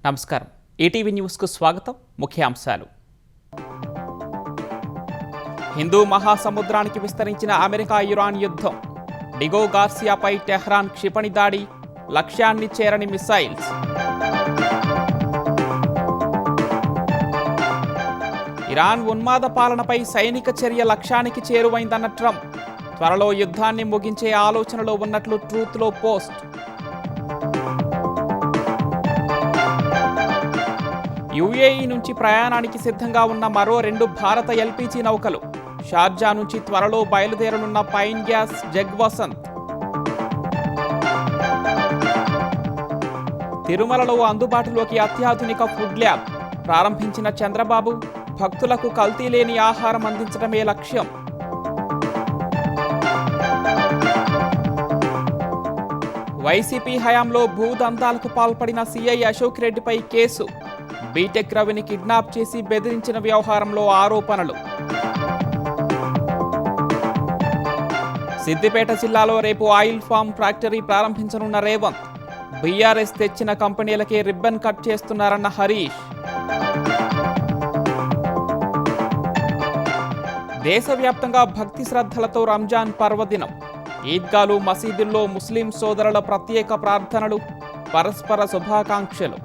నమస్కారం. ఈటీవీ న్యూస్కు స్వాగతం. ముఖ్యాంశాలు. హిందూ మహాసముద్రానికి విస్తరించిన అమెరికా ఇరాన్ యుద్ధం. డిగో గార్సియాపై టెహ్రాన్ క్షిపణి దాడి, లక్ష్యాన్ని చేరని మిసైల్స్. ఇరాన్ ఉన్మాద పాలనపై సైనిక చర్య లక్ష్యానికి చేరువైందన్న ట్రంప్. త్వరలో యుద్ధాన్ని ముగించే ఆలోచనలో ఉన్నట్లు ట్రూత్లో పోస్ట్. యుఏఈ నుంచి ప్రయాణానికి సిద్ధంగా ఉన్న మరో 2 భారత ఎల్పీజీ నౌకలు. షార్జా నుంచి త్వరలో బయలుదేరనున్న పైన్ గ్యాస్ జగ్ వసంత్. తిరుమలలో అందుబాటులోకి అత్యాధునిక ఫుడ్ ల్యాబ్ ప్రారంభించిన చంద్రబాబు. భక్తులకు కల్తీ లేని ఆహారం అందించడమే లక్ష్యం. వైసీపీ హయాంలో భూదందాలకు పాల్పడిన సీఐ అశోక్ రెడ్డిపై కేసు. బీటెక్ రవిని కిడ్నాప్ చేసి బెదిరించిన వ్యవహారంలో ఆరోపణలు. సిద్దిపేట జిల్లాలో రేపు ఆయిల్ ఫామ్ ఫ్యాక్టరీ ప్రారంభించనున్న రేవంత్. బీఆర్ఎస్ తెచ్చిన కంపెనీలకే రిబ్బన్ కట్ చేస్తున్నారన్న హరీష్. దేశవ్యాప్తంగా భక్తి శ్రద్ధలతో రంజాన్ పర్వదినం. ఈద్గాలు, మసీదుల్లో ముస్లిం సోదరుల ప్రత్యేక ప్రార్థనలు, పరస్పర శుభాకాంక్షలు.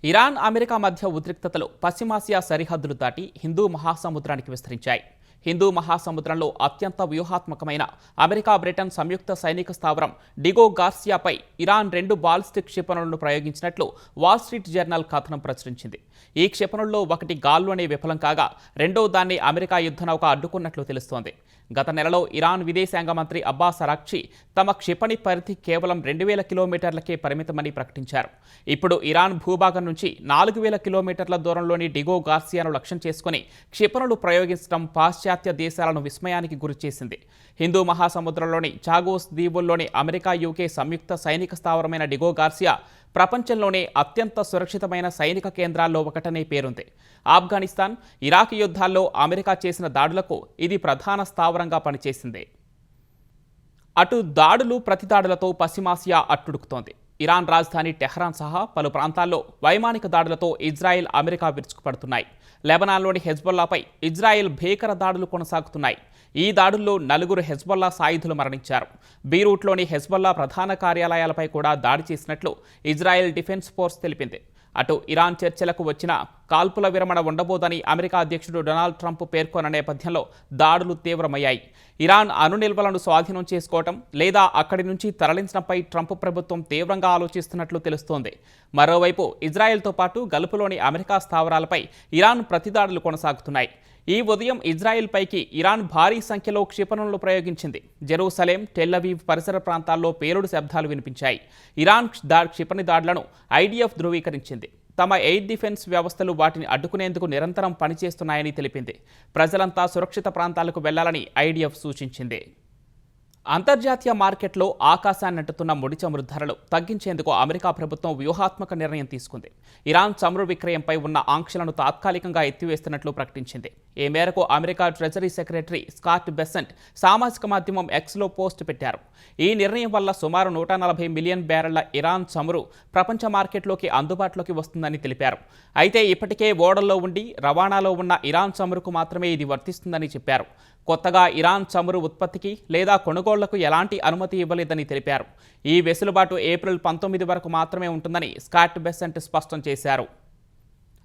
ఇరాన్, అమెరికా మధ్య ఉద్రిక్తతలు పశ్చిమాసియా సరిహద్దులు దాటి హిందూ మహాసముద్రానికి విస్తరించాయి. హిందూ మహాసముద్రంలో అత్యంత వ్యూహాత్మకమైన అమెరికా, బ్రిటన్ సంయుక్త సైనిక స్థావరం డిగో గార్సియాపై ఇరాన్ 2 బాలిస్టిక్ క్షిపణులను ప్రయోగించినట్లు వాల్ స్ట్రీట్ జర్నల్ కథనం ప్రచురించింది. ఈ క్షిపణుల్లో ఒకటి గాల్లోనే విఫలం కాగా రెండో దాన్ని అమెరికా యుద్ధనౌక అడ్డుకున్నట్లు తెలుస్తోంది. గత నెలలో ఇరాన్ విదేశాంగ మంత్రి అబ్బాస్ అరాక్చి తమ క్షిపణి పరిధి కేవలం 2000 కిలోమీటర్లకే పరిమితమని ప్రకటించారు. ఇప్పుడు ఇరాన్ భూభాగం నుంచి 4000 కిలోమీటర్ల దూరంలోని డిగో గార్సియాను లక్ష్యం చేసుకుని క్షిపణులు ప్రయోగించడం పాశ్చాత్య దేశాలను విస్మయానికి గురిచేసింది. హిందూ మహాసముద్రంలోని చాగోస్ దీవుల్లోని అమెరికా, యూకే సంయుక్త సైనిక స్థావరమైన డిగో గార్సియా ప్రపంచంలోనే అత్యంత సురక్షితమైన సైనిక కేంద్రాల్లో ఒకటనే పేరుంది. ఆఫ్ఘనిస్తాన్, ఇరాక్ యుద్ధాల్లో అమెరికా చేసిన దాడులకు ఇది ప్రధాన స్థావరంగా పనిచేసింది. అటు దాడులు, ప్రతిదాడులతో పశ్చిమాసియా అట్టుడుకుతోంది. ఇరాన్ రాజధాని టెహ్రాన్ సహా పలు ప్రాంతాల్లో వైమానిక దాడులతో ఇజ్రాయెల్, అమెరికా విరుచుకుపడుతున్నాయి. లెబనాన్లోని హెజ్బొల్లాపై ఇజ్రాయెల్ భీకర దాడులు కొనసాగుతున్నాయి. ఈ దాడుల్లో 4 హెజ్బొల్లా సాయుధులు మరణించారు. బీరూట్లోని హెజ్బొల్లా ప్రధాన కార్యాలయాలపై కూడా దాడి చేసినట్లు ఇజ్రాయెల్ డిఫెన్స్ ఫోర్స్ తెలిపింది. అటు ఇరాన్ చర్చలకు వచ్చిన కాల్పుల విరమణ ఉండబోదని అమెరికా అధ్యక్షుడు డొనాల్డ్ ట్రంప్ పేర్కొన్న నేపథ్యంలో దాడులు తీవ్రమయ్యాయి. ఇరాన్ అణు నిల్వలను స్వాధీనం చేసుకోవటం లేదా అక్కడి నుంచి తరలించడంపై ట్రంప్ ప్రభుత్వం తీవ్రంగా ఆలోచిస్తున్నట్లు తెలుస్తోంది. మరోవైపు ఇజ్రాయెల్తో పాటు గల్ఫ్లోని అమెరికా స్థావరాలపై ఇరాన్ ప్రతిదాడులు కొనసాగుతున్నాయి. ఈ ఉదయం ఇజ్రాయెల్ పైకి ఇరాన్ భారీ సంఖ్యలో క్షిపణులను ప్రయోగించింది. జెరూసలేం, టెల్ అవీవ్ పరిసర ప్రాంతాల్లో పేలుడు శబ్దాలు వినిపించాయి. ఇరాన్ క్షిపణి దాడులను ఐడిఎఫ్ ధృవీకరించింది. తమ ఎయిర్ డిఫెన్స్ వ్యవస్థలు వాటిని అడ్డుకునేందుకు నిరంతరం పనిచేస్తున్నాయని తెలిపింది. ప్రజలంతా సురక్షిత ప్రాంతాలకు వెళ్లాలని ఐడిఎఫ్ సూచించింది. అంతర్జాతీయ మార్కెట్లో ఆకాశాన్నంటుతున్న ముడి చమురు ధరలు తగ్గించేందుకు అమెరికా ప్రభుత్వం వ్యూహాత్మక నిర్ణయం తీసుకుంది. ఇరాన్ చమురు విక్రయంపై ఉన్న ఆంక్షలను తాత్కాలికంగా ఎత్తివేస్తున్నట్లు ప్రకటించింది. ఈ మేరకు America treasury secretary Scott Besant సామాజిక మాధ్యమం ఎక్స్లో పోస్ట్ పెట్టారు. ఈ నిర్ణయం వల్ల సుమారు 140 మిలియన్ బ్యారెళ్ల ఇరాన్ చమురు ప్రపంచ మార్కెట్లోకి అందుబాటులోకి వస్తుందని తెలిపారు. అయితే ఇప్పటికే ఓడల్లో ఉండి రవాణాలో ఉన్న ఇరాన్ చమురుకు మాత్రమే ఇది వర్తిస్తుందని చెప్పారు. కొత్తగా ఇరాన్ చమురు ఉత్పత్తికి లేదా కొనుగోళ్లకు ఎలాంటి అనుమతి ఇవ్వలేదని తెలిపారు. ఈ వెసులుబాటు ఏప్రిల్ 19 వరకు మాత్రమే ఉంటుందని స్కాట్ బెసెంట్ స్పష్టం చేశారు.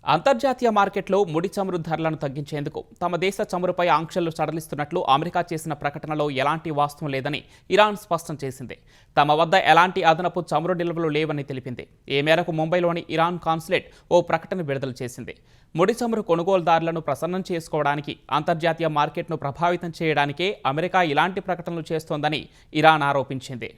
అంతర్జాతీయ మార్కెట్లో ముడి చమురు ధరలను తగ్గించేందుకు తమ దేశ చమురుపై ఆంక్షలు సడలిస్తున్నట్లు అమెరికా చేసిన ప్రకటనలో ఎలాంటి వాస్తవం లేదని ఇరాన్ స్పష్టం చేసింది. తమ వద్ద ఎలాంటి అదనపు చమురు నిల్వలు లేవని తెలిపింది. ఈ మేరకు ముంబైలోని ఇరాన్ కాన్సులేట్ ఓ ప్రకటన విడుదల చేసింది. ముడి చమురు కొనుగోలుదారులను ప్రసన్నం చేసుకోవడానికి, అంతర్జాతీయ మార్కెట్ను ప్రభావితం చేయడానికే అమెరికా ఇలాంటి ప్రకటనలు చేస్తోందని ఇరాన్ ఆరోపించింది.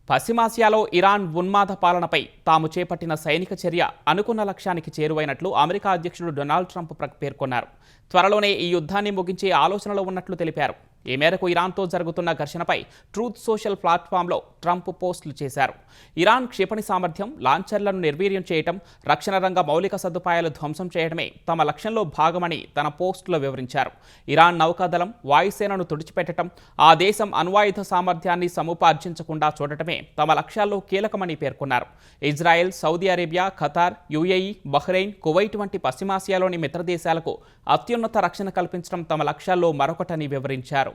పశ్చిమాసియాలో ఇరాన్ ఉన్మాద పాలనపై తాము చేపట్టిన సైనిక చర్య అనుకున్న లక్ష్యానికి చేరువైనట్లు అమెరికా అధ్యక్షుడు డొనాల్డ్ ట్రంప్ పేర్కొన్నారు. త్వరలోనే ఈ యుద్ధాన్ని ముగించే ఆలోచనలో ఉన్నట్లు తెలిపారు. ఈ మేరకు ఇరాన్తో జరుగుతున్న ఘర్షణపై ట్రూత్ సోషల్ ప్లాట్ఫామ్లో ట్రంప్ పోస్టులు చేశారు. ఇరాన్ క్షిపణి సామర్థ్యం, లాంచర్లను నిర్వీర్యం చేయటం, రక్షణ రంగ మౌలిక సదుపాయాలు ధ్వంసం చేయడమే తమ లక్ష్యంలో భాగమని తన పోస్టులో వివరించారు. ఇరాన్ నౌకాదళం, వాయుసేనను తుడిచిపెట్టడం, ఆ దేశం అణ్వాయుధ సామర్థ్యాన్ని సముపార్జించకుండా చూడటమే తమ లక్ష్యాల్లో కీలకమని పేర్కొన్నారు. Israel, Saudi Arabia, Qatar, UAE, Bahrain, Kuwait వంటి పశ్చిమాసియాలోని మిత్ర దేశాలకు అత్యున్నత రక్షణ కల్పించడం తమ లక్ష్యాల్లో మరొకటని వివరించారు.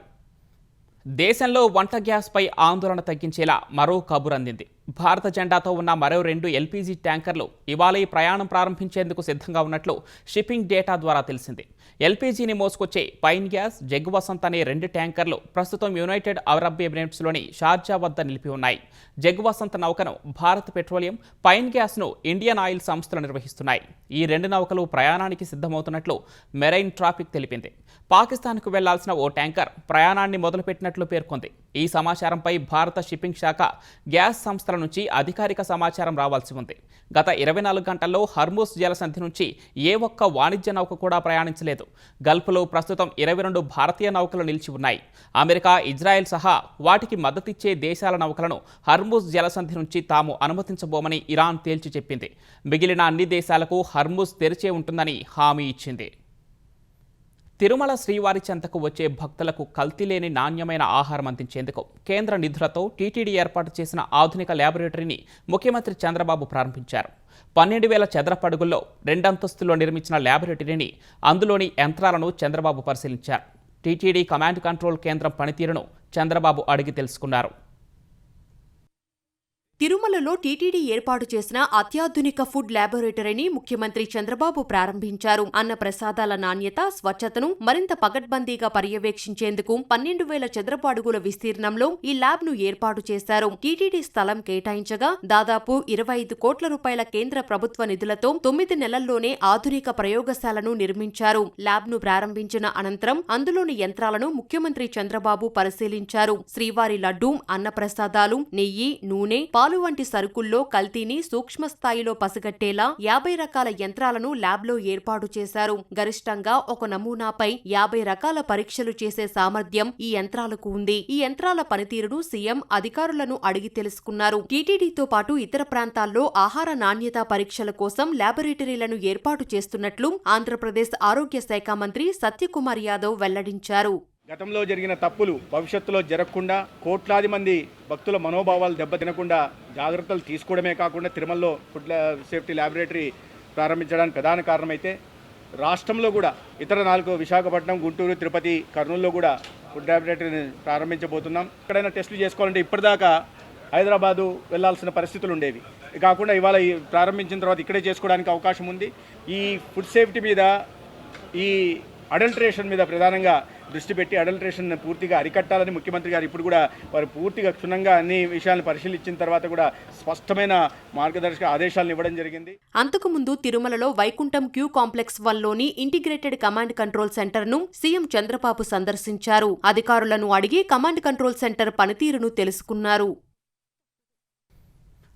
దేశంలో వంట గ్యాస్పై ఆందోళన తగ్గించేలా మరో కబురు అందింది. భారత జెండాతో ఉన్న మరో 2 ఎల్పీజీ ట్యాంకర్లు ఇవాళ ఈ ప్రయాణం ప్రారంభించేందుకు సిద్ధంగా ఉన్నట్లు షిప్పింగ్ డేటా ద్వారా తెలిసింది. ఎల్పీజీని మోసుకొచ్చే పైన్ గ్యాస్, జగ్ వసంత్ అనే 2 ట్యాంకర్లు ప్రస్తుతం యునైటెడ్ అరబ్ ఎమిరేట్స్లోని షార్జా వద్ద నిలిపి ఉన్నాయి. జగ్ వసంత్ నౌకను భారత్ పెట్రోలియం, పైన్ గ్యాస్ను ఇండియన్ ఆయిల్ సంస్థలు నిర్వహిస్తున్నాయి. ఈ 2 నౌకలు ప్రయాణానికి సిద్ధమవుతున్నట్లు మెరైన్ ట్రాఫిక్ తెలిపింది. పాకిస్తాన్కు వెళ్లాల్సిన ఓ ట్యాంకర్ ప్రయాణాన్ని మొదలుపెట్టినట్లు పేర్కొంది. ఈ సమాచారంపై భారత షిప్పింగ్ శాఖ గ్యాస్ సంస్థల నుంచి అధికారిక సమాచారం రావాల్సి ఉంది. గత 24 గంటల్లో హర్మూజ్ జలసంధి నుంచి ఏ ఒక్క వాణిజ్య నౌక కూడా ప్రయాణించలేదు. గల్ఫ్లో ప్రస్తుతం 22 భారతీయ నౌకలు నిలిచి ఉన్నాయి. అమెరికా, ఇజ్రాయెల్ సహా వాటికి మద్దతిచ్చే దేశాల నౌకలను హర్మూజ్ జలసంధి నుంచి తాము అనుమతించబోమని ఇరాన్ తేల్చి చెప్పింది. మిగిలిన అన్ని దేశాలకు హర్మూజ్ తెరిచే ఉంటుందని హామీ ఇచ్చింది. తిరుమల శ్రీవారి చెంతకు వచ్చే భక్తులకు కల్తీ లేని నాణ్యమైన ఆహారం అందించేందుకు కేంద్ర నిధులతో టీటీడీ ఏర్పాటు చేసిన ఆధునిక ల్యాబొరేటరీని ముఖ్యమంత్రి చంద్రబాబు ప్రారంభించారు. 12,000 చదరపు అడుగుల్లో 2 అంతస్తుల్లో నిర్మించిన ల్యాబొరేటరీని, అందులోని యంత్రాలను చంద్రబాబు పరిశీలించారు. టీటీడీ కమాండ్ కంట్రోల్ కేంద్రం పనితీరును చంద్రబాబు అడిగి తెలుసుకున్నారు. తిరుమలలో టీటీడీ ఏర్పాటు చేసిన అత్యాధునిక ఫుడ్ ల్యాబొరేటరీని ముఖ్యమంత్రి చంద్రబాబు ప్రారంభించారు. అన్న ప్రసాదాల నాణ్యత, స్వచ్ఛతను మరింత పకడ్బందీగా పర్యవేక్షించేందుకు 12,000 చదరపు అడుగుల విస్తీర్ణంలో ఈ ల్యాబ్ ను ఏర్పాటు చేశారు. టీటీడీ స్థలం కేటాయించగా దాదాపు 25 కోట్ల రూపాయల కేంద్ర ప్రభుత్వ నిధులతో 9 నెలల్లోనే ఆధునిక ప్రయోగశాలను నిర్మించారు. ల్యాబ్ ను ప్రారంభించిన అనంతరం అందులోని యంత్రాలను ముఖ్యమంత్రి చంద్రబాబు పరిశీలించారు. శ్రీవారి లడ్డూ, అన్నప్రసాదాలు, నెయ్యి, నూనె, పాలు వంటి సరుకుల్లో కల్తీని సూక్ష్మ స్థాయిలో పసిగట్టేలా 50 రకాల యంత్రాలను ల్యాబ్లో ఏర్పాటు చేశారు. గరిష్టంగా ఒక నమూనాపై 50 రకాల పరీక్షలు చేసే సామర్థ్యం ఈ యంత్రాలకు ఉంది. ఈ యంత్రాల పనితీరును సీఎం అధికారులను అడిగి తెలుసుకున్నారు. టీటీడీతో పాటు ఇతర ప్రాంతాల్లో ఆహార నాణ్యతా పరీక్షల కోసం ల్యాబొరేటరీలను ఏర్పాటు చేస్తున్నట్లు ఆంధ్రప్రదేశ్ ఆరోగ్య శాఖ మంత్రి సత్యకుమార్ యాదవ్ వెల్లడించారు. గతంలో జరిగిన తప్పులు భవిష్యత్తులో జరగకుండా, కోట్లాది మంది భక్తుల మనోభావాలు దెబ్బతినకుండా జాగ్రత్తలు తీసుకోవడమే కాకుండా తిరుమలలో ఫుడ్ సేఫ్టీ ల్యాబొరేటరీ ప్రారంభించడానికి ప్రధాన కారణమైతే, రాష్ట్రంలో కూడా ఇతర 4 విశాఖపట్నం, గుంటూరు, తిరుపతి, కర్నూలులో కూడా ఫుడ్ ల్యాబొరేటరీని ప్రారంభించబోతున్నాం. ఎక్కడైనా టెస్టులు చేసుకోవాలంటే ఇప్పటిదాకా హైదరాబాదు వెళ్లాల్సిన పరిస్థితులు ఉండేవి. కాకుండా ఇవాళ ప్రారంభించిన తర్వాత ఇక్కడే చేసుకోవడానికి అవకాశం ఉంది. ఈ ఫుడ్ సేఫ్టీ మీద, ఈ అడల్ట్రేషన్ మీద ప్రధానంగా దృష్టి పెట్టి అడల్ట్రేషన్ పూర్తిగా అరికట్టాలని ముఖ్యమంత్రి గారు ఇప్పుడు కూడా వారు పూర్తిగా క్షుణ్ణంగా అన్ని విషయాలను పరిశీలించిన తర్వాత కూడా స్పష్టమైన మార్గదర్శక ఆదేశాలను ఇవ్వడం జరిగింది. అంతకుముందు తిరుమలలో వైకుంఠం క్యూ కాంప్లెక్స్ 1లోని ఇంటిగ్రేటెడ్ కమాండ్ కంట్రోల్ సెంటర్ ను సీఎం చంద్రబాబు సందర్శించారు. అధికారులను అడిగి కమాండ్ కంట్రోల్ సెంటర్ పనితీరును తెలుసుకున్నారు.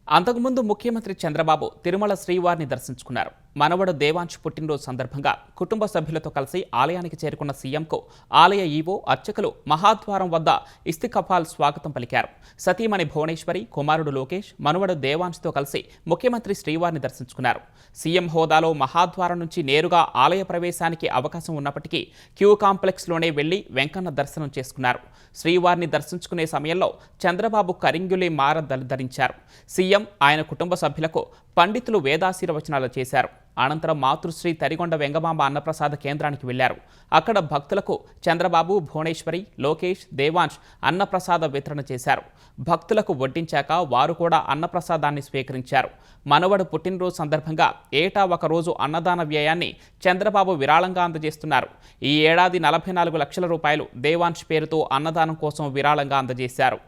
అంతకుముందు ముఖ్యమంత్రి చంద్రబాబు తిరుమల శ్రీవారిని దర్శించుకున్నారు. మనవడు దేవాంశ్ పుట్టినరోజు సందర్భంగా కుటుంబ సభ్యులతో కలిసి ఆలయానికి చేరుకున్న సీఎంకు ఆలయ ఈవో, అర్చకులు మహాద్వారం వద్ద ఇస్తికఫాల్ స్వాగతం పలికారు. సతీమణి భువనేశ్వరి, కుమారుడు లోకేష్, మనవడు దేవాంశ్తో కలిసి ముఖ్యమంత్రి శ్రీవారిని దర్శించుకున్నారు. సీఎం హోదాలో మహాద్వారం నుంచి నేరుగా ఆలయ ప్రవేశానికి అవకాశం ఉన్నప్పటికీ క్యూ కాంప్లెక్స్లోనే వెళ్లి వెంకన్న దర్శనం చేసుకున్నారు. శ్రీవారిని దర్శించుకునే సమయంలో చంద్రబాబు కరింగులి మార ధరించారు. సీఎం, ఆయన కుటుంబ సభ్యులకు పండితులు వేదాశీర్వచనాలు చేశారు. అనంతరం మాతృశ్రీ తరిగొండ వెంగమాంబ అన్నప్రసాద కేంద్రానికి వెళ్లారు. అక్కడ భక్తులకు చంద్రబాబు, భువనేశ్వరి, లోకేష్, దేవాంశ్ అన్నప్రసాద వితరణ చేశారు. భక్తులకు వడ్డించాక వారు కూడా అన్నప్రసాదాన్ని స్వీకరించారు. మనవడు పుట్టినరోజు సందర్భంగా ఏటా ఒకరోజు అన్నదాన వ్యయాన్ని చంద్రబాబు విరాళంగా అందజేస్తున్నారు. ఈ ఏడాది 44 లక్షల రూపాయలు దేవాంశ్ పేరుతో అన్నదానం కోసం విరాళంగా అందజేశారు.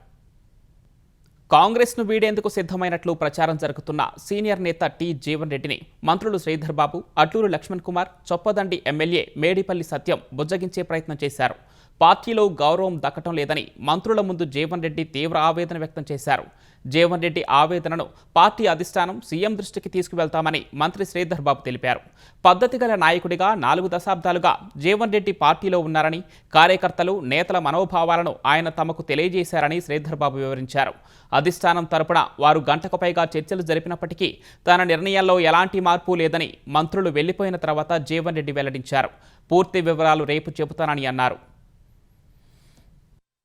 కాంగ్రెస్ను వీడేందుకు సిద్ధమైనట్లు ప్రచారం జరుగుతున్న సీనియర్ నేత టి జీవన్ రెడ్డిని మంత్రులు శ్రీధర్ బాబు, అట్లూరు లక్ష్మణ్ కుమార్, చొప్పదండి ఎమ్మెల్యే మేడిపల్లి సత్యం బుజ్జగించే ప్రయత్నం చేశారు. పార్టీలో గౌరవం దక్కటం లేదని మంత్రుల ముందు జీవన్ రెడ్డి తీవ్ర ఆవేదన వ్యక్తం చేశారు. జీవన్ రెడ్డి ఆవేదనను పార్టీ అధిష్టానం సీఎం దృష్టికి తీసుకువెళ్తామని మంత్రి శ్రీధర్ బాబు తెలిపారు. పద్ధతిగల నాయకుడిగా 4 దశాబ్దాలుగా జీవన్ రెడ్డి పార్టీలో ఉన్నారని, కార్యకర్తలు, నేతల మనోభావాలను ఆయన తమకు తెలియజేశారని శ్రీధర్ బాబు వివరించారు. అధిష్టానం తరపున వారు గంటకు పైగా చర్చలు జరిపినప్పటికీ తన నిర్ణయాల్లో ఎలాంటి మార్పు లేదని మంత్రులు వెళ్లిపోయిన తర్వాత జీవన్ రెడ్డి వెల్లడించారు. పూర్తి వివరాలు రేపు చెబుతానని అన్నారు.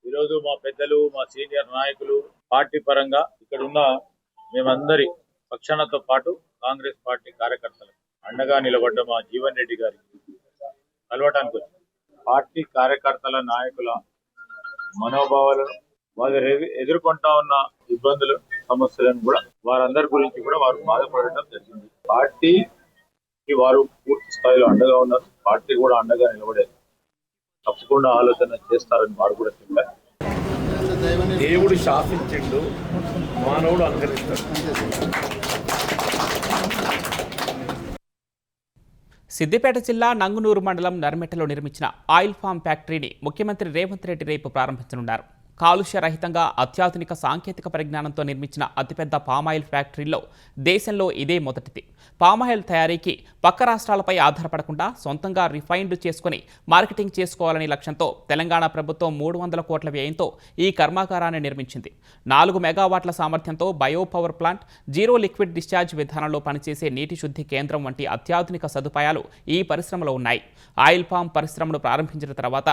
ఈరోజు మా పెద్దలు, మా సీనియర్ నాయకులు పార్టీ పరంగా ఇక్కడ ఉన్న మేమందరి పక్షాలతో పాటు కాంగ్రెస్ పార్టీ కార్యకర్తలు అండగా నిలబడ్డ మా జీవన్ రెడ్డి గారికి కలవటానికి వచ్చారు. పార్టీ కార్యకర్తల నాయకుల మనోభావాలను, వారు ఎదుర్కొంటా ఉన్న ఇబ్బందులు, సమస్యలను కూడా వారందరి గురించి కూడా వారు బాధపడటం జరిగింది. పార్టీకి వారు పూర్తి స్థాయిలో అండగా ఉన్నారు. పార్టీ కూడా అండగా నిలబడేది తప్పకుండా ఆలోచన చేస్తారని వారు కూడా చెప్పారు. దేవుడు శాసించిండు, మానవుడు అనుకరిస్తాడు. సిద్దిపేట జిల్లా నంగునూరు మండలం నర్మెట్టలో నిర్మించిన ఆయిల్ ఫామ్ ఫ్యాక్టరీని ముఖ్యమంత్రి రేవంత్ రెడ్డి రేపు ప్రారంభించనున్నారు. కాలుష్య రహితంగా అత్యాధునిక సాంకేతిక పరిజ్ఞానంతో నిర్మించిన అతిపెద్ద పామాయిల్ ఫ్యాక్టరీలో దేశంలో ఇదే మొదటిది. పామాయిల్ తయారీకి పక్క రాష్ట్రాలపై ఆధారపడకుండా సొంతంగా రిఫైన్డ్ చేసుకుని మార్కెటింగ్ చేసుకోవాలనే లక్ష్యంతో తెలంగాణ ప్రభుత్వం 300 కోట్ల వ్యయంతో ఈ కర్మాగారాన్ని నిర్మించింది. 4 మెగావాట్ల సామర్థ్యంతో bio power plant, zero liquid discharge విధానంలో పనిచేసే నీటి శుద్ధి కేంద్రం వంటి అత్యాధునిక సదుపాయాలు ఈ పరిశ్రమలో ఉన్నాయి. ఆయిల్ పామ్ పరిశ్రమను ప్రారంభించిన తర్వాత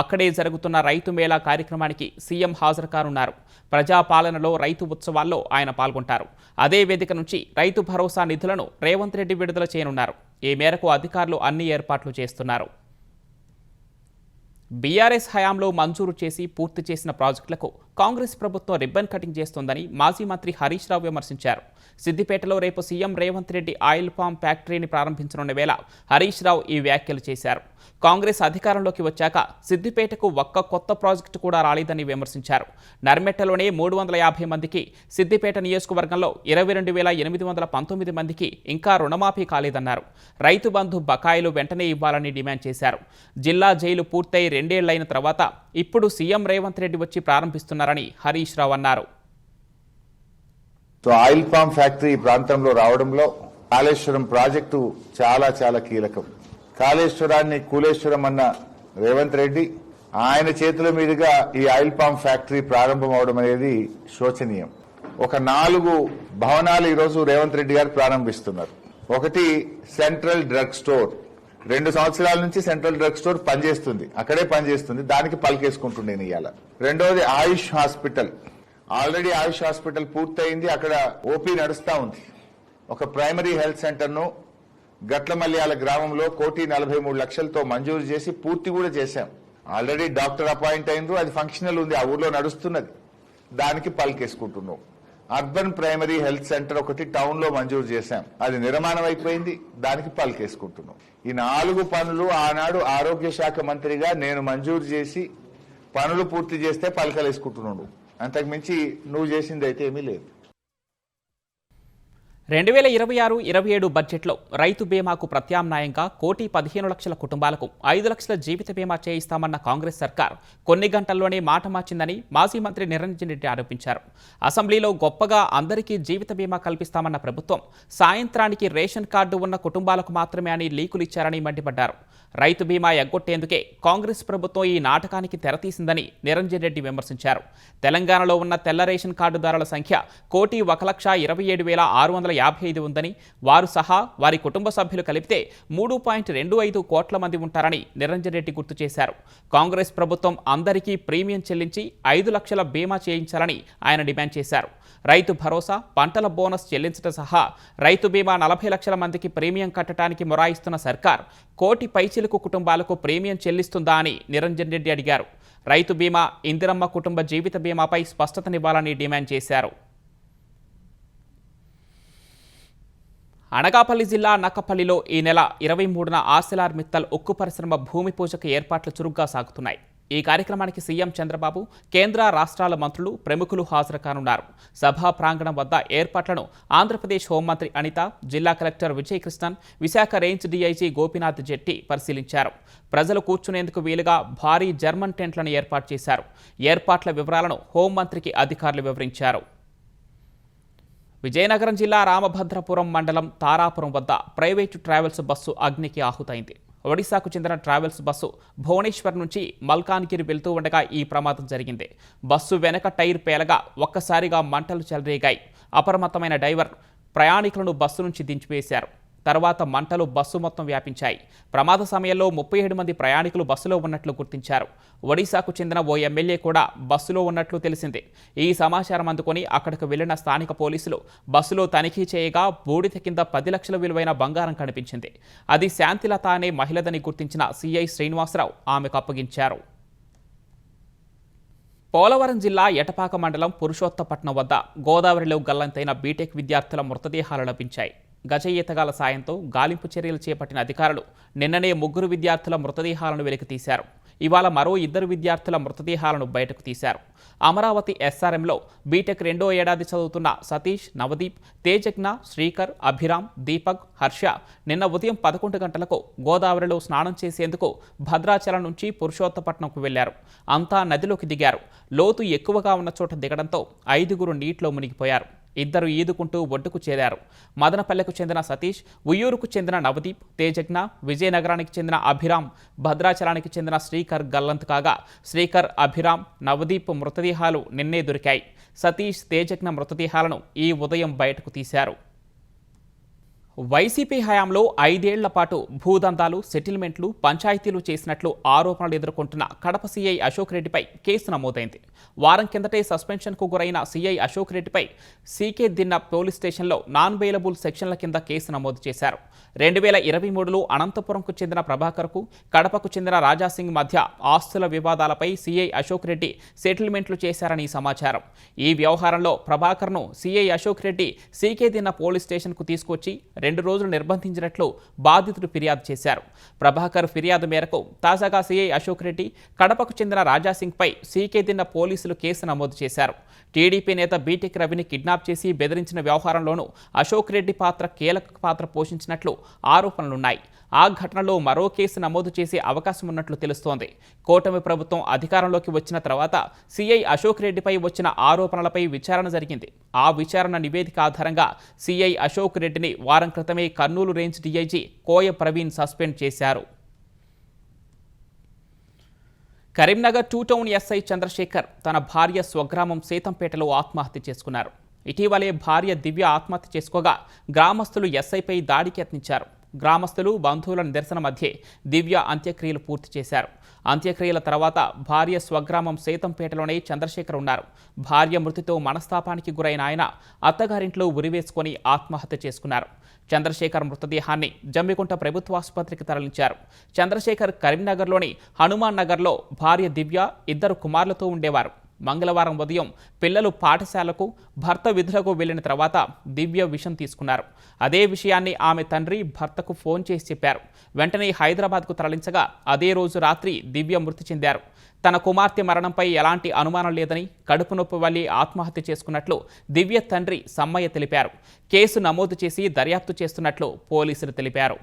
అక్కడే జరుగుతున్న రైతు మేళా కార్యక్రమానికి సీఎం హాజరు కానున్నారు. ప్రజాపాలనలో రైతు ఉత్సవాల్లో ఆయన పాల్గొంటారు. అదే వేదిక నుంచి రైతు భరోసా నిధులను రేవంత్ రెడ్డి విడుదల చేయనున్నారు. ఈ మేరకు అధికారులు అన్ని ఏర్పాట్లు చేస్తున్నారు. బీఆర్ఎస్ హయాంలో మంజూరు చేసి పూర్తి చేసిన ప్రాజెక్టులకు కాంగ్రెస్ ప్రభుత్వం రిబ్బన్ కటింగ్ చేస్తోందని మాజీ మంత్రి హరీష్ రావు విమర్శించారు. సిద్దిపేటలో రేపు CM Revanth Reddy oil palm ఫ్యాక్టరీని ప్రారంభించనున్న వేళ హరీష్ రావు ఈ వ్యాఖ్యలు చేశారు. కాంగ్రెస్ అధికారంలోకి వచ్చాక సిద్దిపేటకు ఒక్క కొత్త ప్రాజెక్టు కూడా రాలేదని విమర్శించారు. నర్మెట్టలోనే 350 మందికి, సిద్దిపేట నియోజకవర్గంలో 22,819 మందికి ఇంకా రుణమాఫీ కాలేదన్నారు. రైతు బంధు బకాయిలు వెంటనే ఇవ్వాలని డిమాండ్ చేశారు. జిల్లా జైలు పూర్తయి 2 ఏళ్లైన తర్వాత ఇప్పుడు సీఎం రేవంత్ రెడ్డి వచ్చి ప్రారంభిస్తున్నారని హరీష్ రావు అన్నారు. ఆయిల్ పామ్ ఫ్యాక్టరీ ఈ ప్రాంతంలో రావడంలో కాళేశ్వరం ప్రాజెక్టు చాలా చాలా కీలకం. కాళేశ్వరాన్ని కూలేశ్వరం అన్న రేవంత్ రెడ్డి ఆయన చేతుల మీదుగా ఈ ఆయిల్ పామ్ ఫ్యాక్టరీ ప్రారంభం అవడం అనేది శోచనీయం. ఒక 4 భవనాలు ఈరోజు రేవంత్ రెడ్డి గారు ప్రారంభిస్తున్నారు. ఒకటి సెంట్రల్ డ్రగ్ స్టోర్, 2 సంవత్సరాల నుంచి సెంట్రల్ డ్రగ్ స్టోర్ పనిచేస్తుంది, అక్కడే పనిచేస్తుంది, దానికి పలికేసుకుంటుండే ఇవాళ. రెండోది ఆయుష్ హాస్పిటల్, ఆల్రెడీ ఆయుష్ హాస్పిటల్ పూర్తయింది, అక్కడ ఓపీ నడుస్తా ఉంది. ఒక ప్రైమరీ హెల్త్ సెంటర్ ను గట్లమల్యాల గ్రామంలో 1,43,00,000తో మంజూరు చేసి పూర్తి కూడా చేశాం. ఆల్రెడీ డాక్టర్ అపాయింట్ అయినరు, అది ఫంక్షనల్ ఉంది, ఆ ఊర్లో నడుస్తున్నది, దానికి పలికేసుకుంటున్నాం. అర్బన్ ప్రైమరీ హెల్త్ సెంటర్ ఒకటి టౌన్ లో మంజూరు చేశాం, అది నిర్మాణం అయిపోయింది, దానికి పలికేసుకుంటున్నాం. ఈ 4 పనులు ఆనాడు ఆరోగ్య శాఖ మంత్రిగా నేను మంజూరు చేసి పనులు పూర్తి చేస్తే పలకలేసుకుంటున్నాడు. అంతకుమించి నువ్వు చేసింది అయితే ఏమీ లేదు. 2026-27 బడ్జెట్లో రైతు బీమాకు ప్రత్యామ్నాయంగా 1,15,00,000 కుటుంబాలకు 5 లక్షల జీవిత బీమా చేయిస్తామన్న కాంగ్రెస్ సర్కార్ కొన్ని గంటల్లోనే మాట మార్చిందని మాజీ మంత్రి నిరంజన్ రెడ్డి ఆరోపించారు. అసెంబ్లీలో గొప్పగా అందరికీ జీవిత బీమా కల్పిస్తామన్న ప్రభుత్వం సాయంత్రానికి రేషన్ కార్డు ఉన్న కుటుంబాలకు మాత్రమే అని లీకులు ఇచ్చారని మండిపడ్డారు. రైతు బీమా ఎగ్గొట్టేందుకే కాంగ్రెస్ ప్రభుత్వం ఈ నాటకానికి తెరతీసిందని నిరంజన్ రెడ్డి విమర్శించారు. తెలంగాణలో ఉన్న తెల్ల రేషన్ కార్డుదారుల సంఖ్య 1,127,655 ఉందని, వారు సహా వారి కుటుంబ సభ్యులు కలిపితే 3.25 కోట్ల మంది ఉంటారని నిరంజన్ రెడ్డి గుర్తు చేశారు. కాంగ్రెస్ ప్రభుత్వం అందరికీ ప్రీమియం చెల్లించి 5 లక్షల బీమా చేయించాలని ఆయన డిమాండ్ చేశారు. రైతు భరోసా, పంటల బోనస్ చెల్లించడం సహా రైతు బీమా 40 లక్షల మందికి ప్రీమియం కట్టడానికి మొరాయిస్తున్న సర్కార్ 1 కోటి పైచిలుకు కుటుంబాలకు ప్రీమియం చెల్లిస్తుందా అని నిరంజన్ రెడ్డి అడిగారు. రైతు బీమా, ఇందిరమ్మ కుటుంబ జీవిత బీమాపై స్పష్టతనివ్వాలని డిమాండ్ చేశారు. అనకాపల్లి జిల్లా నక్కపల్లిలో ఈ నెల 23న ఆర్సెలార్ మిత్తల్ ఉక్కు పరిశ్రమ భూమి పూజకు ఏర్పాట్లు చురుగ్గా సాగుతున్నాయి. ఈ కార్యక్రమానికి సీఎం చంద్రబాబు, కేంద్ర రాష్ట్రాల మంత్రులు, ప్రముఖులు హాజరు కానున్నారు. సభా ప్రాంగణం వద్ద ఏర్పాట్లను ఆంధ్రప్రదేశ్ హోంమంత్రి అనిత, జిల్లా collector Vijayakrishnan, Visakha range DIG Gopinath jetty పరిశీలించారు. ప్రజలు కూర్చునేందుకు వీలుగా భారీ జర్మన్ టెంట్లను ఏర్పాటు చేశారు. ఏర్పాట్ల వివరాలను హోంమంత్రికి అధికారులు వివరించారు. విజయనగరం జిల్లా రామభద్రపురం మండలం తారాపురం వద్ద ప్రైవేటు ట్రావెల్స్ బస్సు అగ్నికి ఆహుతైంది. ఒడిశాకు చెందిన ట్రావెల్స్ బస్సు భువనేశ్వర్ నుంచి మల్కాన్గిరి వెళ్తూ ఉండగా ఈ ప్రమాదం జరిగింది. బస్సు వెనక టైర్ పేలగా ఒక్కసారిగా మంటలు చెలరేగాయి. అప్రమత్తమైన డ్రైవర్ ప్రయాణికులను బస్సు నుంచి దించివేశారు. తర్వాత మంటలు బస్సు మొత్తం వ్యాపించాయి. ప్రమాద సమయంలో 37 మంది ప్రయాణికులు బస్సులో ఉన్నట్లు గుర్తించారు. ఒడిశాకు చెందిన ఓ ఎమ్మెల్యే కూడా బస్సులో ఉన్నట్లు తెలిసింది. ఈ సమాచారం అందుకొని అక్కడికి వెళ్లిన స్థానిక పోలీసులు బస్సులో తనిఖీ చేయగా బూడిద కింద 10 లక్షల విలువైన బంగారం కనిపించింది. అది శాంతిలత అనే మహిళదని గుర్తించిన సిఐ శ్రీనివాసరావు ఆమెకు అప్పగించారు. పోలవరం జిల్లా ఎటపాక మండలం పురుషోత్తపట్నం వద్ద గోదావరిలో గల్లంతైన బీటెక్ విద్యార్థుల మృతదేహాలు లభించాయి. గజ ఈతగాల సాయంతో గాలింపు చర్యలు చేపట్టిన అధికారులు నిన్ననే 3 విద్యార్థుల మృతదేహాలను వెలికితీశారు. ఇవాళ మరో 2 విద్యార్థుల మృతదేహాలను బయటకు తీశారు. అమరావతి ఎస్ఆర్ఎంలో బీటెక్ 2వ ఏడాది చదువుతున్న సతీష్, నవదీప్, తేజజ్ఞ, శ్రీకర్, అభిరామ్, దీపక్, హర్ష నిన్న ఉదయం 11 గంటలకు గోదావరిలో స్నానం చేసేందుకు భద్రాచలం నుంచి పురుషోత్తపట్నంకు వెళ్లారు. అంతా నదిలోకి దిగారు. లోతు ఎక్కువగా ఉన్న చోట దిగడంతో 5 నీటిలో మునిగిపోయారు. 2 ఈదుకుంటూ ఒడ్డుకు చేరారు. మదనపల్లెకు చెందిన సతీష్, ఉయ్యూరుకు చెందిన నవదీప్, తేజజ్ఞ, విజయనగరానికి చెందిన అభిరామ్, భద్రాచలానికి చెందిన శ్రీకర్ గల్లంత్ కాగా శ్రీకర్, అభిరామ్, నవదీప్ మృతదేహాలు నిన్నే దొరికాయి. సతీష్, తేజజ్ఞ మృతదేహాలను ఈ ఉదయం బయటకు తీశారు. వైసీపీ హయాంలో 5 ఏళ్ల పాటు భూదందాలు, సెటిల్మెంట్లు, పంచాయతీలు చేసినట్లు ఆరోపణలు ఎదుర్కొంటున్న కడప సీఐ అశోక్ రెడ్డిపై కేసు నమోదైంది. వారం కిందటే సస్పెన్షన్కు గురైన సీఐ అశోక్ రెడ్డిపై సీకే దిన్న పోలీస్ స్టేషన్లో నాన్ బెయిలబుల్ సెక్షన్ల కింద కేసు నమోదు చేశారు. 2023లో అనంతపురంకు చెందిన ప్రభాకర్కు, కడపకు చెందిన రాజాసింగ్ మధ్య ఆస్తుల వివాదాలపై సీఐ అశోక్ రెడ్డి సెటిల్మెంట్లు చేశారని సమాచారం. ఈ వ్యవహారంలో ప్రభాకర్ను CI Ashok Reddy CK Dinne police స్టేషన్కు తీసుకొచ్చి 2 రోజులు నిర్బంధించినట్లు బాధితుడు ఫిర్యాదు చేశారు. ప్రభాకర్ ఫిర్యాదు మేరకు తాజాగా సీఐ అశోక్ రెడ్డి, కడపకు చెందిన రాజాసింగ్పై సీకే దిన్న పోలీసులు కేసు నమోదు చేశారు. టీడీపీ నేత బీటెక్ రవిని కిడ్నాప్ చేసి బెదిరించిన వ్యవహారంలోనూ అశోక్ రెడ్డి కీలక పాత్ర పోషించినట్లు ఆరోపణలున్నాయి. ఆ ఘటనలో మరో కేసు నమోదు చేసే అవకాశం ఉన్నట్లు తెలుస్తోంది. కూటమి ప్రభుత్వం అధికారంలోకి వచ్చిన తర్వాత సీఐ అశోక్ రెడ్డిపై వచ్చిన ఆరోపణలపై విచారణ జరిగింది. ఆ విచారణ నివేదిక ఆధారంగా సీఐ అశోక్ రెడ్డిని వారం క్రితమే కర్నూలు రేంజ్ డీఐజీ కోయ ప్రవీణ్ సస్పెండ్ చేశారు. కరీంనగర్ 2 టౌన్ ఎస్ఐ చంద్రశేఖర్ తన భార్య స్వగ్రామం సేతంపేటలో ఆత్మహత్య చేసుకున్నారు. ఇటీవలే భార్య దివ్య ఆత్మహత్య చేసుకోగా గ్రామస్తులు ఎస్ఐపై దాడికి యత్నించారు. గ్రామస్తులు, బంధువుల నిదర్శన మధ్యే దివ్య అంత్యక్రియలు పూర్తి చేశారు. అంత్యక్రియల తర్వాత భార్య స్వగ్రామం సేతంపేటలోనే చంద్రశేఖర్ ఉన్నారు. భార్య మృతితో మనస్తాపానికి గురైన ఆయన అత్తగారింట్లో ఉరివేసుకొని ఆత్మహత్య చేసుకున్నారు. చంద్రశేఖర్ మృతదేహాన్ని జమ్మికుంట ప్రభుత్వాసుపత్రికి తరలించారు. చంద్రశేఖర్ కరీంనగర్లోని హనుమాన్ నగర్లో భార్య దివ్య, 2 కుమారులతో ఉండేవారు. మంగళవారం ఉదయం పిల్లలు పాఠశాలకు, భర్త విధులకు వెళ్లిన తర్వాత దివ్య విషం తీసుకున్నారు. అదే విషయాన్ని ఆమె తండ్రి భర్తకు ఫోన్ చేసి చెప్పారు. వెంటనే హైదరాబాద్కు తరలించగా అదే రోజు రాత్రి దివ్య మృతి చెందారు. తన కుమార్తె మరణంపై ఎలాంటి అనుమానం లేదని, కడుపు నొప్పి వల్ల ఆత్మహత్య చేసుకున్నట్లు దివ్య తండ్రి సమ్మయ్య తెలిపారు. కేసు నమోదు చేసి దర్యాప్తు చేస్తున్నట్లు పోలీసులు తెలిపారు.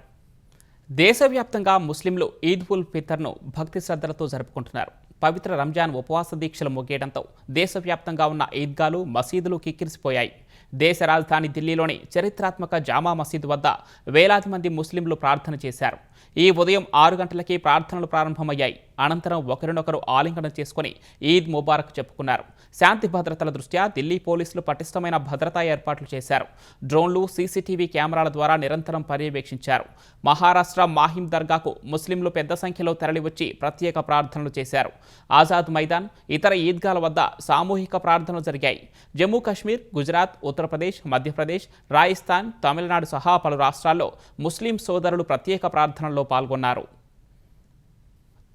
దేశవ్యాప్తంగా ముస్లింలు ఈద్ ఉల్ ఫితర్ను భక్తి శ్రద్ధలతో జరుపుకుంటున్నారు. పవిత్ర రంజాన్ ఉపవాస దీక్షలు ముగియడంతో దేశవ్యాప్తంగా ఉన్న ఈద్గాలు, మసీదులు కిక్కిరిసిపోయాయి. దేశ రాజధాని ఢిల్లీలోని చరిత్రాత్మక జామా మసీదు వద్ద వేలాది మంది ముస్లింలు ప్రార్థన చేశారు. ఈ ఉదయం 6 గంటలకే ప్రార్థనలు ప్రారంభమయ్యాయి. అనంతరం ఒకరినొకరు ఆలింగనం చేసుకుని ఈద్ ముబారక్ చెప్పుకున్నారు. శాంతి భద్రతల దృష్ట్యా ఢిల్లీ పోలీసులు పటిష్టమైన భద్రతా ఏర్పాట్లు చేశారు. డ్రోన్లు, సీసీటీవీ కెమెరాల ద్వారా నిరంతరం పర్యవేక్షించారు. మహారాష్ట్ర మాహిం దర్గాకు ముస్లింలు పెద్ద సంఖ్యలో తరలివచ్చి ప్రత్యేక ప్రార్థనలు చేశారు. ఆజాద్ మైదాన్, ఇతర ఈద్గాల వద్ద సామూహిక ప్రార్థనలు జరిగాయి. జమ్మూ కాశ్మీర్, గుజరాత్, ఉత్తరప్రదేశ్, మధ్యప్రదేశ్, రాజస్థాన్, తమిళనాడు సహా పలు రాష్ట్రాల్లో ముస్లిం సోదరులు ప్రత్యేక ప్రార్థనల్లో పాల్గొన్నారు.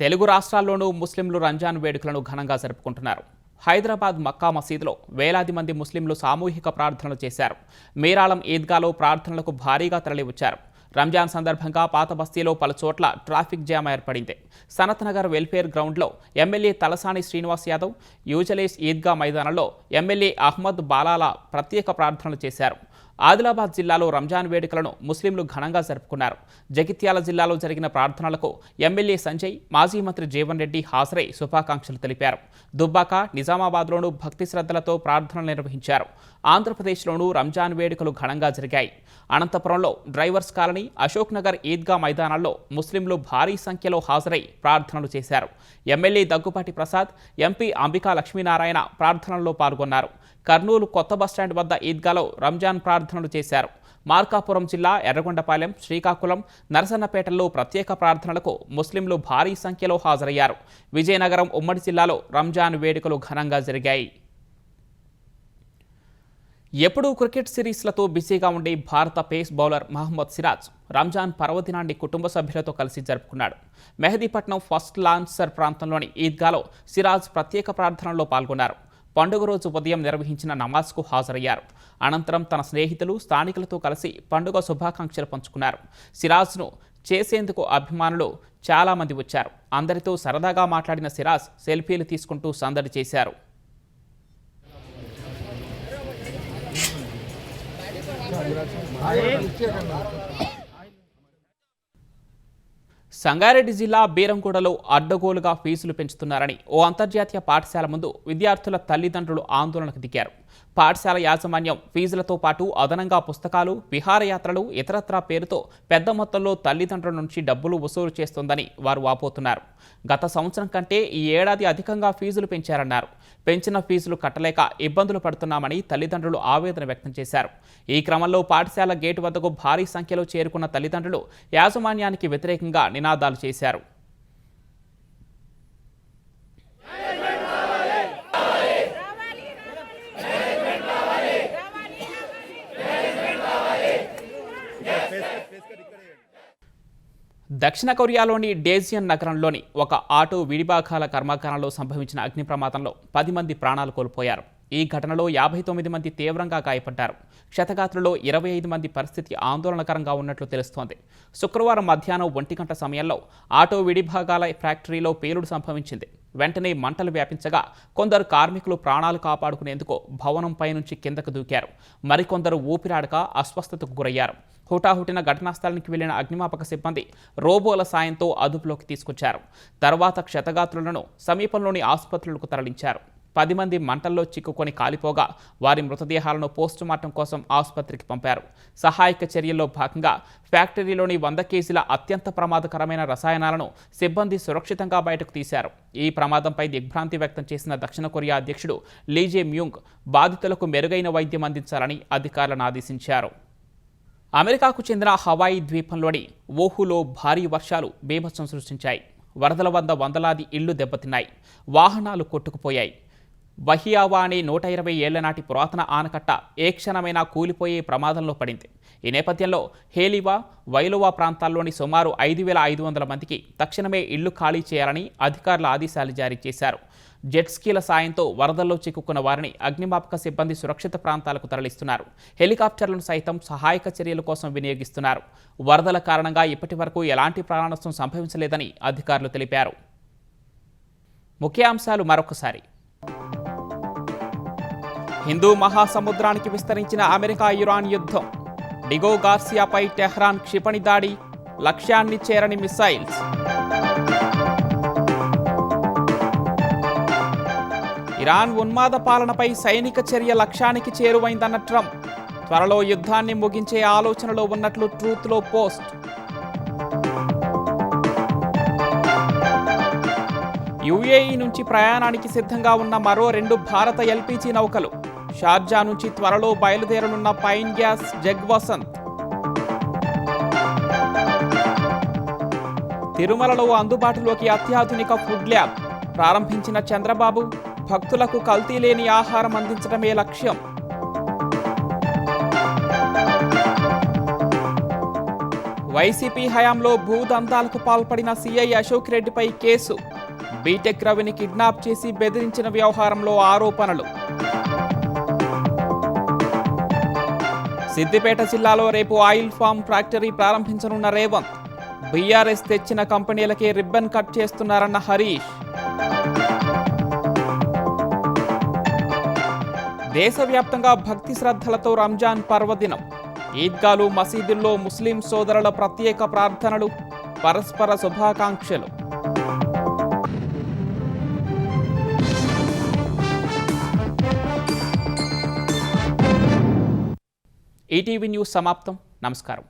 తెలుగు రాష్ట్రాల్లోనూ ముస్లింలు రంజాన్ వేడుకలను ఘనంగా జరుపుకుంటున్నారు. హైదరాబాద్ మక్కా మసీదులో వేలాది మంది ముస్లింలు సామూహిక ప్రార్థనలు చేశారు. మేరాళం ఈద్గాలో ప్రార్థనలకు భారీగా తరలివచ్చారు. రంజాన్ సందర్భంగా పాత బస్తీలో పలు చోట్ల ట్రాఫిక్ జామ్ ఏర్పడింది. సనత్ నగర్ వెల్ఫేర్ గ్రౌండ్లో ఎమ్మెల్యే తలసాని శ్రీనివాస్ యాదవ్, యూజలేస్ ఈద్గా మైదానంలో ఎమ్మెల్యే అహ్మద్ బాలాల ప్రత్యేక ప్రార్థనలు చేశారు. ఆదిలాబాద్ జిల్లాలో రంజాన్ వేడుకలను ముస్లింలు ఘనంగా జరుపుకున్నారు. జగిత్యాల జిల్లాలో జరిగిన ప్రార్థనలకు ఎమ్మెల్యే సంజయ్, మాజీ మంత్రి జీవన్ రెడ్డి హాజరై శుభాకాంక్షలు తెలిపారు. దుబ్బాక, నిజామాబాద్లోనూ భక్తి శ్రద్ధలతో ప్రార్థనలు నిర్వహించారు. ఆంధ్రప్రదేశ్లోనూ రంజాన్ వేడుకలు ఘనంగా జరిగాయి. అనంతపురంలో డ్రైవర్స్ కాలనీ, అశోక్ నగర్ ఈద్గా మైదానాల్లో ముస్లింలు భారీ సంఖ్యలో హాజరై ప్రార్థనలు చేశారు. ఎమ్మెల్యే దగ్గుపాటి ప్రసాద్, ఎంపీ అంబికా లక్ష్మీనారాయణ ప్రార్థనల్లో పాల్గొన్నారు. కర్నూలు కొత్త బస్టాండ్ వద్ద ఈద్గాలో రంజాన్ ప్రార్థనలు చేశారు. మార్కాపురం జిల్లా ఎర్రగొండపాలెం, శ్రీకాకుళం, నరసన్నపేటల్లో ప్రత్యేక ప్రార్థనలకు ముస్లింలు భారీ సంఖ్యలో హాజరయ్యారు. విజయనగరం ఉమ్మడి జిల్లాలో రంజాన్ వేడుకలు ఘనంగా జరిగాయి. ఎప్పుడూ క్రికెట్ సిరీస్లతో బిజీగా ఉండే భారత పేస్ బౌలర్ మహమ్మద్ సిరాజ్ రంజాన్ పర్వదినాన్ని కుటుంబ సభ్యులతో కలిసి జరుపుకున్నాడు. మెహదీపట్నం ఫస్ట్ లాన్సర్ ప్రాంతంలోని ఈద్గాలో సిరాజ్ ప్రత్యేక ప్రార్థనలో పాల్గొన్నారు. పండుగ రోజు ఉదయం నిర్వహించిన నమాజ్కు హాజరయ్యారు. అనంతరం తన స్నేహితులు, స్థానికులతో కలిసి పండుగ శుభాకాంక్షలు పంచుకున్నారు. సిరాజ్ను చేసేందుకు అభిమానులు చాలామంది వచ్చారు. అందరితో సరదాగా మాట్లాడిన సిరాజ్ సెల్ఫీలు తీసుకుంటూ సందడి చేశారు. సంగారెడ్డి జిల్లా బీరంగూడలో అడ్డగోలుగా ఫీజులు పెంచుతున్నారని ఓ అంతర్జాతీయ పాఠశాల ముందు విద్యార్థుల తల్లిదండ్రులు ఆందోళనకు దిగారు. పాఠశాల యాజమాన్యం ఫీజులతో పాటు అదనంగా పుస్తకాలు, విహారయాత్రలు, ఇతరత్రా పేరుతో పెద్ద మొత్తంలో తల్లిదండ్రుల నుంచి డబ్బులు వసూలు చేస్తోందని వారు వాపోతున్నారు. గత సంవత్సరం కంటే ఈ ఏడాది అధికంగా ఫీజులు పెంచారన్నారు. పెంచిన ఫీజులు కట్టలేక ఇబ్బందులు పడుతున్నామని తల్లిదండ్రులు ఆవేదన వ్యక్తం చేశారు. ఈ క్రమంలో పాఠశాల గేటు వద్దకు భారీ సంఖ్యలో చేరుకున్న తల్లిదండ్రులు యాజమాన్యానికి వ్యతిరేకంగా నినాదాలు చేశారు. దక్షిణ కొరియాలోని డేజియన్ నగరంలోని ఒక ఆటో విడిభాగాల కర్మాగారంలో సంభవించిన అగ్ని ప్రమాదంలో 10 మంది ప్రాణాలు కోల్పోయారు. ఈ ఘటనలో 59 మంది తీవ్రంగా గాయపడ్డారు. క్షతగాత్రుల్లో 25 మంది పరిస్థితి ఆందోళనకరంగా ఉన్నట్లు తెలుస్తోంది. శుక్రవారం మధ్యాహ్నం 1 గంట సమయంలో ఆటో విడిభాగాల ఫ్యాక్టరీలో పేలుడు సంభవించింది. వెంటనే మంటలు వ్యాపించగా కొందరు కార్మికులు ప్రాణాలు కాపాడుకునేందుకు భవనంపై నుంచి కిందకు దూకారు. మరికొందరు ఊపిరాడక అస్వస్థతకు గురయ్యారు. హుటాహుటిన ఘటనా స్థలానికి వెళ్లిన అగ్నిమాపక సిబ్బంది రోబోల సాయంతో అదుపులోకి తీసుకొచ్చారు. తర్వాత క్షతగాత్రులను సమీపంలోని ఆసుపత్రులకు తరలించారు. 10 మంది మంటల్లో చిక్కుకొని కాలిపోగా వారి మృతదేహాలను పోస్టుమార్టం కోసం ఆసుపత్రికి పంపారు. సహాయక చర్యల్లో భాగంగా ఫ్యాక్టరీలోని 100 కేజీల అత్యంత ప్రమాదకరమైన రసాయనాలను సిబ్బంది సురక్షితంగా బయటకు తీశారు. ఈ ప్రమాదంపై దిగ్భ్రాంతి వ్యక్తం చేసిన దక్షిణ కొరియా అధ్యక్షుడు లీ జే మ్యూంగ్ బాధితులకు మెరుగైన వైద్యం అందించాలని అధికారులను ఆదేశించారు. అమెరికాకు చెందిన హవాయి ద్వీపంలోని ఓహులో భారీ వర్షాలు బీభత్సం సృష్టించాయి. వరదల వద్ద వందలాది ఇళ్లు దెబ్బతిన్నాయి. వాహనాలు కొట్టుకుపోయాయి. వహియావా అనే 120 ఏళ్ల నాటి పురాతన ఆనకట్ట ఏ క్షణమైనా కూలిపోయే ప్రమాదంలో పడింది. ఈ నేపథ్యంలో హేలివా, వైలోవా ప్రాంతాల్లోని సుమారు 5,500 మందికి తక్షణమే ఇళ్లు ఖాళీ చేయాలని అధికారులు ఆదేశాలు జారీ చేశారు. జెట్ స్కీల సాయంతో వరదల్లో చిక్కుకున్న వారిని అగ్నిమాపక సిబ్బంది సురక్షిత ప్రాంతాలకు తరలిస్తున్నారు. హెలికాప్టర్లను సైతం సహాయక చర్యల కోసం వినియోగిస్తున్నారు. వరదల కారణంగా ఇప్పటి వరకు ఎలాంటి ప్రాణనష్టం సంభవించలేదని అధికారులు తెలిపారు. ముఖ్యాంశాలు మరొకసారి. హిందూ మహాసముద్రానికి విస్తరించిన అమెరికా ఇరాన్ యుద్ధం. డిగో గార్సియాపై టెహ్రాన్ క్షిపణి దాడి, లక్ష్యాన్ని చేరని మిసైల్స్. ఇరాన్ ఉన్మాద పాలనపై సైనిక చర్య లక్ష్యానికి చేరువైందన్న ట్రంప్. త్వరలో యుద్ధాన్ని ముగించే ఆలోచనలో ఉన్నట్లు ట్రూత్లో పోస్ట్. యుఏఈ నుంచి ప్రయాణానికి సిద్ధంగా ఉన్న మరో 2 భారత ఎల్పీజీ నౌకలు. షార్జా నుంచి త్వరలో బయలుదేరనున్న పైన్ గ్యాస్ జగ్వసంత్. తిరుమలలో అందుబాటులోకి అత్యాధునిక ఫుడ్ ల్యాబ్ ప్రారంభించిన చంద్రబాబు. భక్తులకు కల్తీ లేని ఆహారం అందించడమే లక్ష్యం. వైసీపీ హయాంలో భూదందాలకు పాల్పడిన సీఐ అశోక్ రెడ్డిపై కేసు. బీటెక్ రవిని కిడ్నాప్ చేసి బెదిరించిన వ్యవహారంలో ఆరోపణలు. సిద్దిపేట జిల్లాలో రేపు ఆయిల్ ఫామ్ ఫ్యాక్టరీ ప్రారంభించనున్న రేవంత్. బీఆర్ఎస్ తెచ్చిన కంపెనీలకే రిబ్బన్ కట్ చేస్తున్నారన్న హరీష్. దేశవ్యాప్తంగా భక్తి శ్రద్ధలతో రంజాన్ పర్వదినం. ఈద్గాలు, మసీదుల్లో ముస్లిం సోదరుల ప్రత్యేక ప్రార్థనలు, పరస్పర శుభాకాంక్షలు. ఈటీవీ న్యూస్ సమాప్తం. నమస్కారం.